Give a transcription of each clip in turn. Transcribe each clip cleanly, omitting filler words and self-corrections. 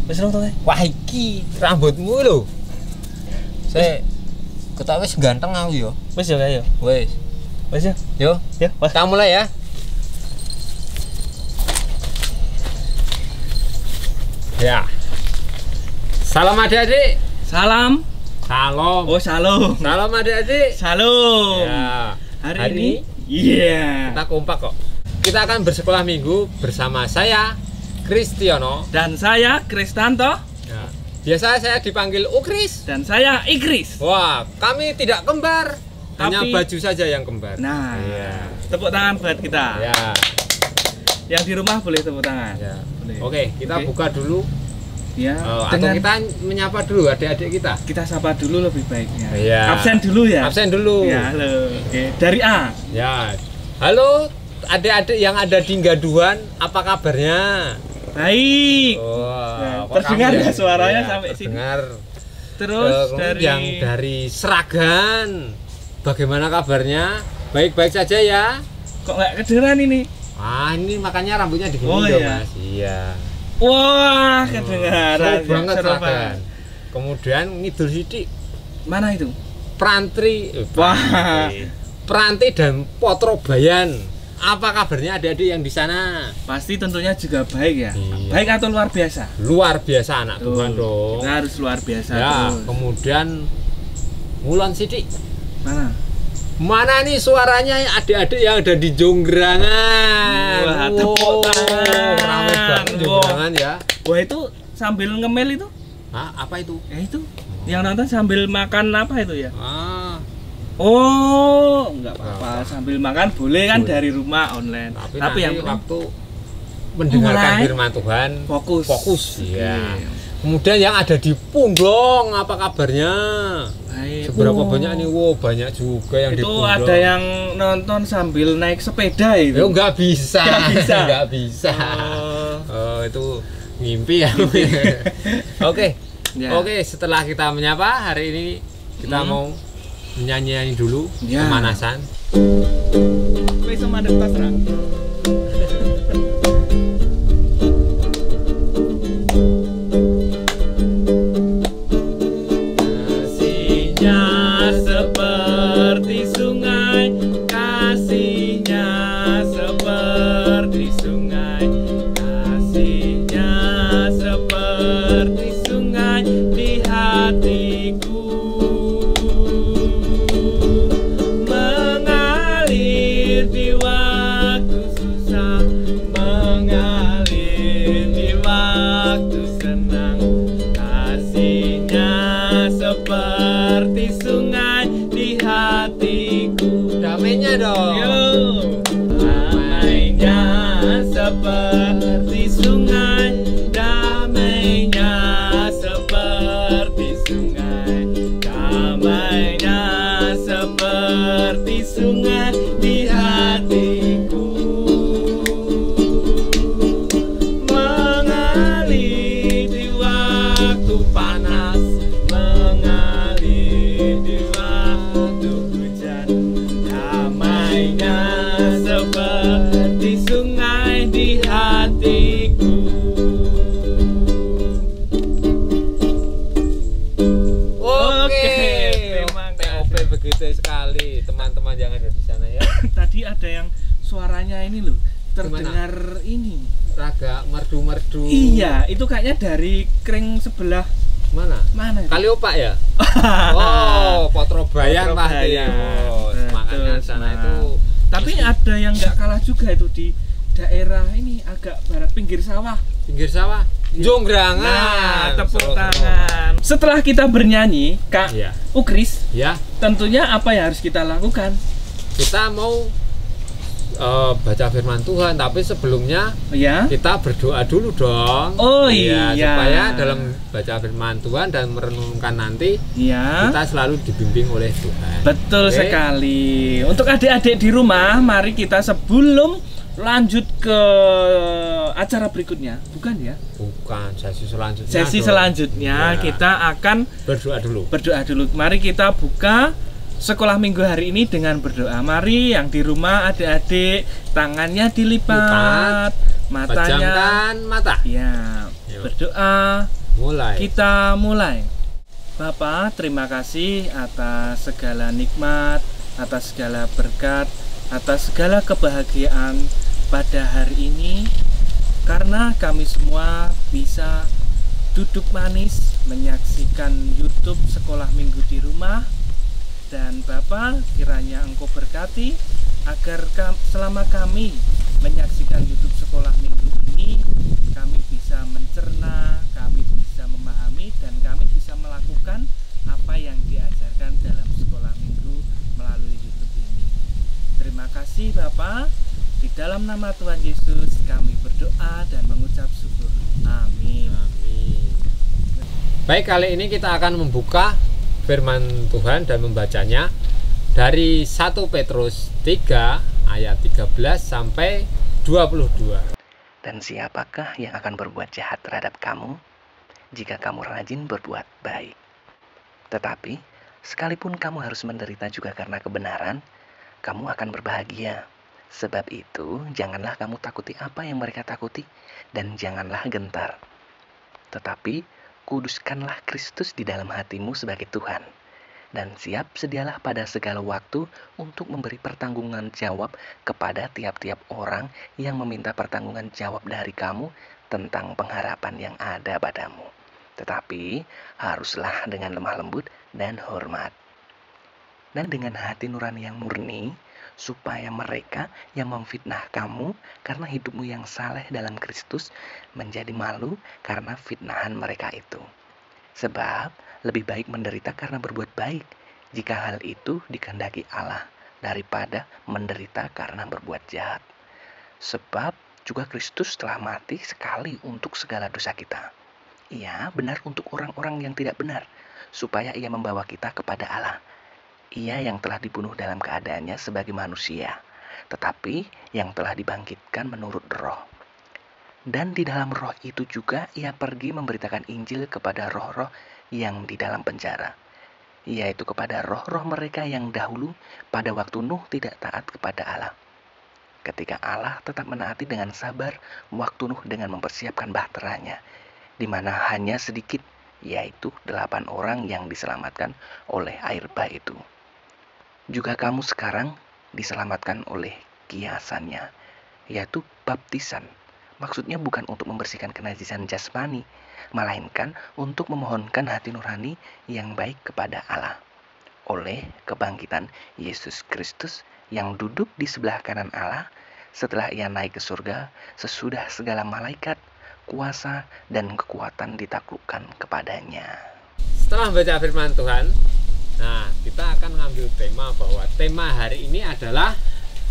Wis rong to. Wah iki rambutmu lho. Saya ketok wis ganteng aku yo. Wis yo kae yo. Wis. Wis yo. Yo. Yo, Kita mulai ya. Ya. Salam adik-adik. Salam. Salam. Oh, salam. Salam adik-adik. Salam. Ya. Hari ini iya. Kita kompak kok. Kita akan bersekolah minggu bersama saya Kristiono Dan saya Kristanto. ya. Biasa saya dipanggil Ukris. Dan saya Ikris. Wah, kami tidak kembar. Hanya Tapi- baju saja yang kembar. Nah, Iya. tepuk tangan buat kita. Ya. Yang di rumah boleh tepuk tangan. Ya. Boleh. Oke, kita Oke. buka dulu. Ya. Atau kita menyapa dulu adik-adik kita. kita sapa dulu lebih baiknya. Iya. Absen dulu ya. Absen dulu. Ya, halo. Oke, dari A. Ya. Halo adik-adik yang ada di Gaduhan, apa kabarnya? Baik. Wah, kok terdengar kamu ya suaranya Iya, sampai sini. terdengar. Terus dari yang dari Seragan, bagaimana kabarnya? Baik-baik saja ya. kok nggak kedengeran ini? Ah, ini makanya rambutnya digini Oh, dong, iya. Mas. Iya. Wah, kedengaran. Seru banget Seru Seragan. banget. Kemudian ngidul sidik Mana itu? Prantri, Wah. Pranti dan Potrobayan. Apa kabarnya adik-adik yang di sana? Pasti tentunya juga baik ya. Iya. Baik atau luar biasa? Luar biasa anak Tuhan Tuh, dong. kita harus luar biasa Ya, terus. kemudian Mulan Sidik. Mana? Mana nih suaranya adik-adik yang ada di Jonggrangan? Wah, tepuk tangan. Rame banget Jonggrangan ya. Wah, itu sambil ngemil itu? Hah, apa itu? Ya itu. Yang nonton sambil makan apa itu ya? Ah, Oh, enggak apa-apa. Apa. Sambil makan boleh kan Boleh. dari rumah online. tapi Tapi nanti yang penting waktu mendengarkan mulai firman Tuhan fokus. fokus. Iya. Oke. Kemudian yang ada di Punglong, apa kabarnya? Baik. Seberapa Oh, banyak nih? Wow, banyak juga yang di itu Punglong. ada yang nonton sambil naik sepeda itu. Ya nggak bisa. Nggak bisa. Nggak bisa. Oh. Oh, itu ngimpi ya. Oke. Ya. Oke, setelah kita menyapa hari ini kita mau menyanyi dulu Ya. pemanasan. Wis mandek pasrah. Kasihnya seperti sungai, kasihnya seperti sungai, kasihnya seperti sungai di hatiku, mengalir di waktu susah, mengalir di waktu senang, kasihnya seperti sungai di hatiku. Damainya dong. Yo, damainya seperti sungai, damainya seperti sungai, damainya seperti sungai di hatiku, mengalir di waktu panas, mengalir di waktu hujan, damainya seperti sungai di hatiku. Oke. terima kasih. TOP begitu sekali teman-teman yang ada di sana ya. Tadi ada yang suaranya ini loh terdengar ini. Raga merdu-merdu. Iya, itu kayaknya dari kring sebelah Mana? mana? itu? Kaliopak ya? Oh, Potrobayan pasti. Potrobayan. Oh, semangatnya Betul, sana semangat. itu. Tapi ada yang nggak kalah juga itu di daerah ini agak barat pinggir sawah. Pinggir sawah. Iya. Jonggrangan. Nah, tepuk Seru-seru. tangan. Setelah kita bernyanyi, Kak Iya. Ukris, Ya, tentunya apa yang harus kita lakukan? kita mau baca firman Tuhan, tapi sebelumnya Ya. kita berdoa dulu dong. Oh, iya. Supaya dalam baca firman Tuhan dan merenungkan nanti Iya. kita selalu dibimbing oleh Tuhan. Betul Oke? sekali. Untuk adik-adik di rumah, mari kita sebelum lanjut ke acara berikutnya, bukan ya? Bukan sesi selanjutnya. Sesi dong. selanjutnya Ya. kita akan berdoa dulu. berdoa dulu. Mari kita buka sekolah minggu hari ini dengan berdoa. Mari yang di rumah adik-adik tangannya dilipat, matanya Pejamkan mata. ya, Yuk. berdoa Mulai. Kita mulai. Bapak, terima kasih atas segala nikmat, atas segala berkat, atas segala kebahagiaan pada hari ini, karena kami semua bisa duduk manis menyaksikan YouTube Sekolah Minggu di Rumah. Dan Bapak, kiranya Engkau berkati agar selama kami menyaksikan YouTube Sekolah Minggu ini, kami bisa mencerna, kami bisa memahami, dan kami bisa melakukan apa yang diajarkan dalam Sekolah Minggu melalui YouTube ini. Terima kasih Bapak. Di dalam nama Tuhan Yesus kami berdoa dan mengucap syukur. Amin. Amin. Baik, kali ini kita akan membuka firman Tuhan dan membacanya dari 1 Petrus 3 ayat 13 sampai 22. Dan siapakah yang akan berbuat jahat terhadap kamu jika kamu rajin berbuat baik? Tetapi sekalipun kamu harus menderita juga karena kebenaran, kamu akan berbahagia. Sebab itu janganlah kamu takuti apa yang mereka takuti, dan janganlah gentar. Tetapi kuduskanlah Kristus di dalam hatimu sebagai Tuhan, dan siap sedialah pada segala waktu untuk memberi pertanggungan jawab kepada tiap-tiap orang yang meminta pertanggungan jawab dari kamu tentang pengharapan yang ada padamu. Tetapi haruslah dengan lemah lembut dan hormat, dan dengan hati nurani yang murni, supaya mereka yang memfitnah kamu karena hidupmu yang saleh dalam Kristus menjadi malu karena fitnahan mereka itu. Sebab lebih baik menderita karena berbuat baik, jika hal itu dikehendaki Allah, daripada menderita karena berbuat jahat. Sebab juga Kristus telah mati sekali untuk segala dosa kita. Ia benar untuk orang-orang yang tidak benar, supaya ia membawa kita kepada Allah. Ia yang telah dibunuh dalam keadaannya sebagai manusia, tetapi yang telah dibangkitkan menurut roh. Dan di dalam roh itu juga ia pergi memberitakan Injil kepada roh-roh yang di dalam penjara, yaitu kepada roh-roh mereka yang dahulu pada waktu Nuh tidak taat kepada Allah. Ketika Allah tetap menaati dengan sabar waktu Nuh dengan mempersiapkan bahteranya, di mana hanya sedikit, yaitu 8 orang yang diselamatkan oleh air bah itu. Juga kamu sekarang diselamatkan oleh kiasannya, yaitu baptisan. Maksudnya bukan untuk membersihkan kenajisan jasmani, melainkan untuk memohonkan hati nurani yang baik kepada Allah, oleh kebangkitan Yesus Kristus yang duduk di sebelah kanan Allah, setelah ia naik ke surga, sesudah segala malaikat, kuasa, dan kekuatan ditaklukkan kepadanya. Setelah baca firman Tuhan, nah, kita akan mengambil tema bahwa tema hari ini adalah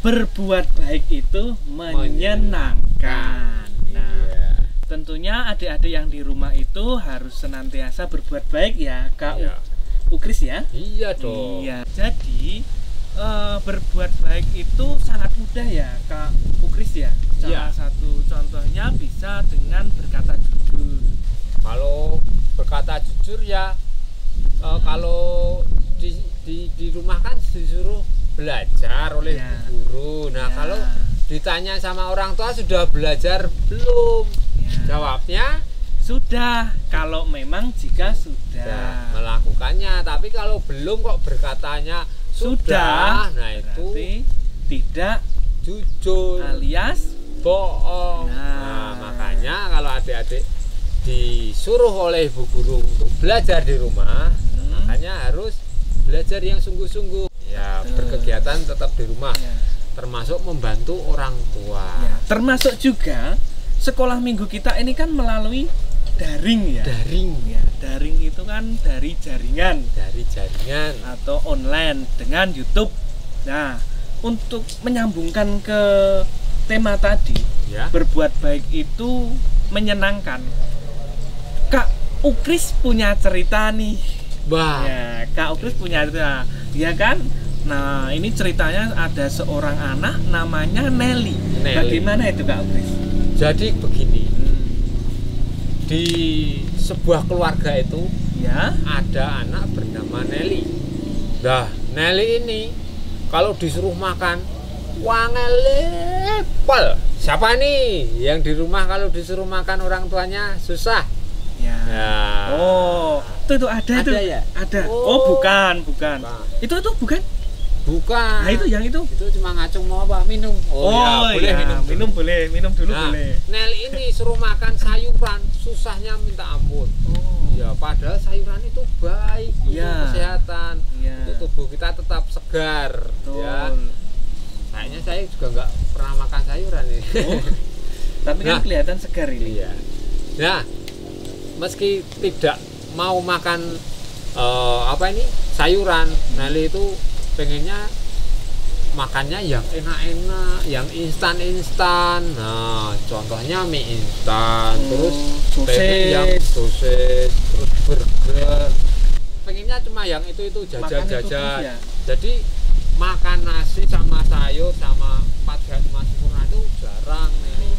Berbuat baik itu menyenangkan. Nah, iya. tentunya adik-adik yang di rumah itu harus senantiasa berbuat baik ya, Kak Iya. Ukris ya. Iya dong. Iya. Jadi berbuat baik itu sangat mudah ya, Kak Ukris ya. Salah Iya. satu contohnya bisa dengan berkata jujur. Kalau berkata jujur ya, kalau di rumah kan disuruh belajar oleh Ya. guru. Nah, Ya. kalau ditanya sama orang tua sudah belajar belum? Ya. Jawabnya Sudah, kalau memang jika sudah. melakukannya. Tapi kalau belum kok berkatanya sudah. Nah, itu berarti tidak jujur alias bohong. Nah, makanya kalau adik-adik disuruh oleh ibu guru untuk belajar di rumah, makanya harus belajar yang sungguh-sungguh. Ya, berkegiatan tetap di rumah, ya. termasuk membantu orang tua. Ya, termasuk juga sekolah minggu kita ini kan melalui daring ya. Daring, Ya, daring itu kan dari jaringan dari jaringan. atau online dengan YouTube. Nah, untuk menyambungkan ke tema tadi, Ya. berbuat baik itu menyenangkan. Kak Ukris punya cerita nih. Wah, Ya, Kak Ukris punya cerita, ya kan? Nah, ini ceritanya ada seorang anak namanya Nelly. Nelly. Bagaimana itu Kak Ukris? jadi begini, di sebuah keluarga itu Ya, ada anak bernama Nelly. Nah, Nelly ini kalau disuruh makan, wangelepel. Siapa nih yang di rumah kalau disuruh makan orang tuanya susah? ya. Ya. Oh, itu ada itu. Ada ya? Ada. Oh. Oh, bukan. Itu bukan. Bukan. Nah, itu yang itu. Itu cuma ngacung mau apa? Minum. Ya, boleh iya. minum dulu. Minum dulu Nah, boleh. Nel ini suruh makan sayuran, susahnya minta ampun. Oh. Ya, padahal sayuran itu baik Iya. untuk kesehatan, Iya. untuk tubuh kita tetap segar. Betul. Ya. Kayaknya saya juga nggak pernah makan sayuran ini. Oh. Tapi kan Nah. kelihatan segar ini. Iya. Nah, meski tidak mau makan sayuran, Nelly itu pengennya makannya yang enak-enak, yang instan-instan. Nah, contohnya mie instan, terus pengen yang sosis, terus burger. Pengennya cuma yang itu Makan itu terus jajan-jajan. ya? Jadi makan nasi sama sayur sama 4 gram sempurna itu jarang Nelly.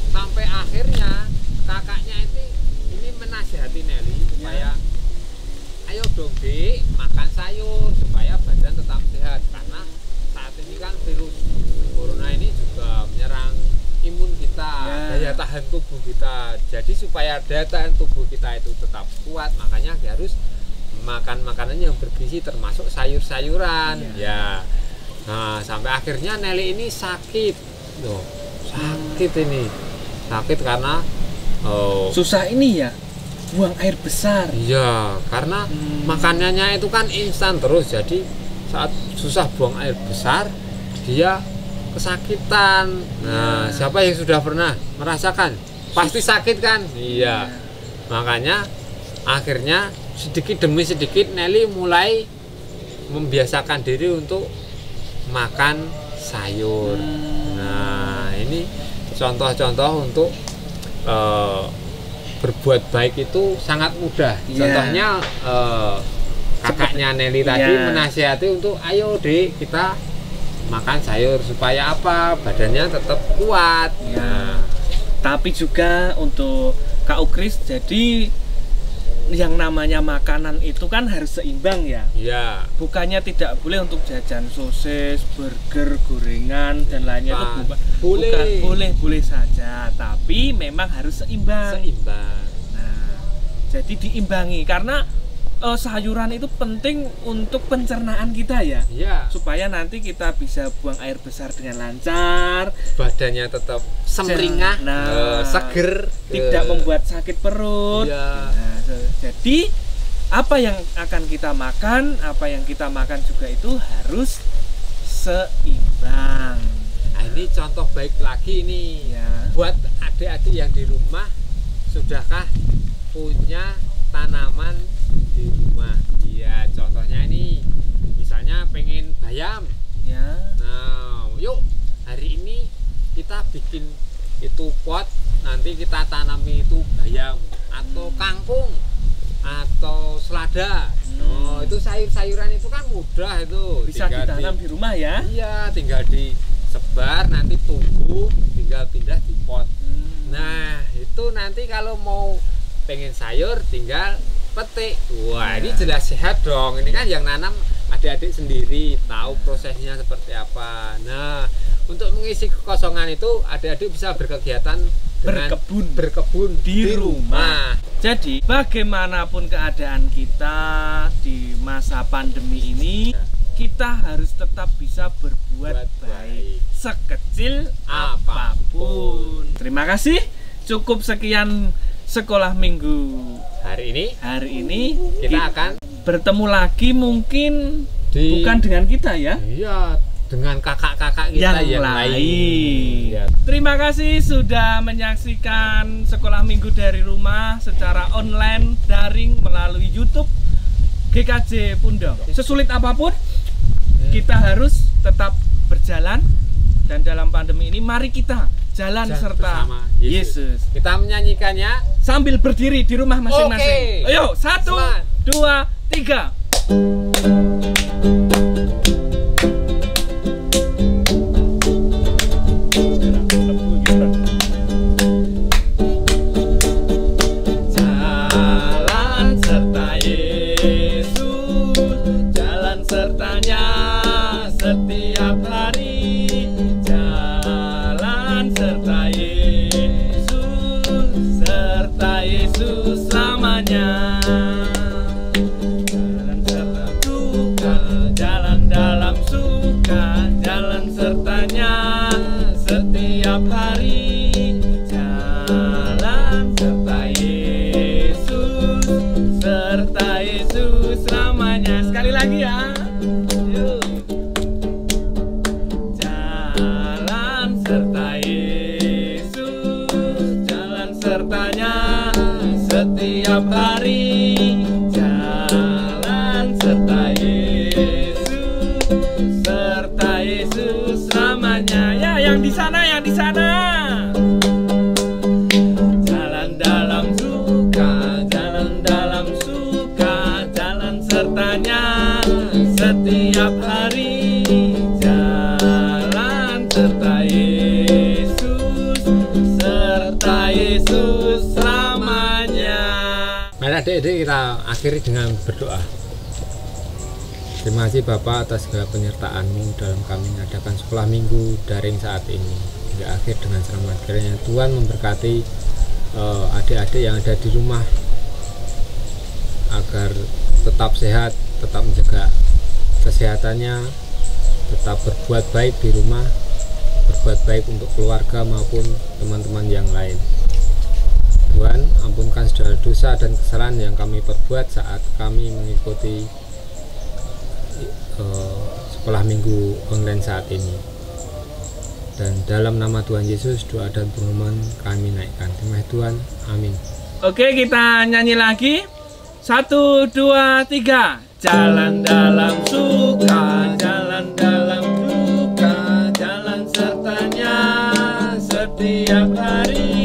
Sampai akhirnya kakaknya ini menasihati Nelly supaya ayo dong Dik, makan sayur supaya badan tetap sehat, karena saat ini kan virus corona ini juga menyerang imun kita, daya tahan tubuh kita. Jadi supaya daya tahan tubuh kita itu tetap kuat, makanya harus makan makanan yang bergizi termasuk sayur-sayuran. Ya. Nah, sampai akhirnya Nelly ini sakit. Loh, sakit ini. Sakit karena susah ini ya, buang air besar. iya, karena makanannya itu kan instan terus, jadi saat susah buang air besar dia kesakitan. Nah, siapa yang sudah pernah merasakan? Pasti sakit kan? Iya. Makanya akhirnya sedikit demi sedikit Nelly mulai membiasakan diri untuk makan sayur. Nah, ini contoh-contoh untuk berbuat baik itu sangat mudah. Contohnya kakaknya Nelly tadi menasihati untuk ayo Dek, kita makan sayur supaya apa? Badannya tetap kuat. Nah, tapi juga untuk Kak Ukris, jadi yang namanya makanan itu kan harus seimbang ya. iya. Bukannya tidak boleh untuk jajan sosis, burger, gorengan dan lainnya itu Boleh. boleh saja, tapi memang harus seimbang. Nah, jadi diimbangi karena sayuran itu penting untuk pencernaan kita ya. Iya. Supaya nanti kita bisa buang air besar dengan lancar, Badannya tetap semringah, seger, tidak membuat sakit perut. Iya. Nah, jadi apa yang akan kita makan, apa yang kita makan juga itu harus seimbang. Nah, ini contoh baik lagi nih. Ya. Buat adik-adik yang di rumah, sudahkah punya tanaman di rumah? Iya, contohnya ini misalnya pengen bayam. Ya. Nah, yuk hari ini kita bikin itu pot, nanti kita tanami itu bayam atau kangkung atau selada. Oh, itu sayur-sayuran itu kan mudah itu. Bisa ditanam di rumah ya. Iya, tinggal disebar, nanti tumbuh, tinggal pindah di pot. Nah, itu nanti kalau mau pengen sayur tinggal petik. Wah, ini jelas sehat dong. Ini kan yang nanam adik-adik sendiri, tahu prosesnya seperti apa. Nah, untuk mengisi kekosongan itu adik-adik bisa berkegiatan dengan berkebun di rumah. Jadi, bagaimanapun keadaan kita di masa pandemi ini, kita harus tetap bisa berbuat baik sekecil apapun. Terima kasih. Cukup sekian sekolah minggu hari ini kita akan bertemu lagi mungkin bukan dengan kita ya. Iya, dengan kakak-kakak kita yang lain. Ya. Terima kasih sudah menyaksikan sekolah minggu dari rumah secara online daring melalui YouTube GKJ Pundong. Sesulit apapun kita harus tetap berjalan, dan dalam pandemi ini mari kita jalan serta Yesus. Kita menyanyikannya sambil berdiri di rumah masing-masing. Ayo, 1, 2, 3. Jalan serta Yesus, jalan sertanya setiap hari. Jalan serta Yesus, serta Yesus selama setiap hari. Jalan serta Yesus selamanya. Sekali lagi ya. Yuk. Jalan serta Yesus, jalan sertanya setiap hari. Jalan serta Yesus selamanya. Ya, yang di sana, yang di sana. Jalan dalam suka, jalan dalam suka, jalan sertanya setiap hari. Jalan serta Yesus selamanya. Mari adik-adik kita akhiri dengan berdoa. Terima kasih Bapak atas segala penyertaan-Mu dalam kami mengadakan sekolah minggu daring saat ini hingga akhir dengan selamat. Kiranya Tuhan memberkati adik-adik yang ada di rumah agar tetap sehat, tetap menjaga kesehatannya, tetap berbuat baik di rumah, berbuat baik untuk keluarga maupun teman-teman yang lain. Tuhan, ampunkan segala dosa dan kesalahan yang kami perbuat saat kami mengikuti sekolah minggu online saat ini. Dan dalam nama Tuhan Yesus doa dan permohonan kami naikkan. Terima kasih Tuhan, amin. Oke, kita nyanyi lagi. 1, 2, 3. Jalan dalam suka, jalan dalam duka, jalan sertanya setiap hari.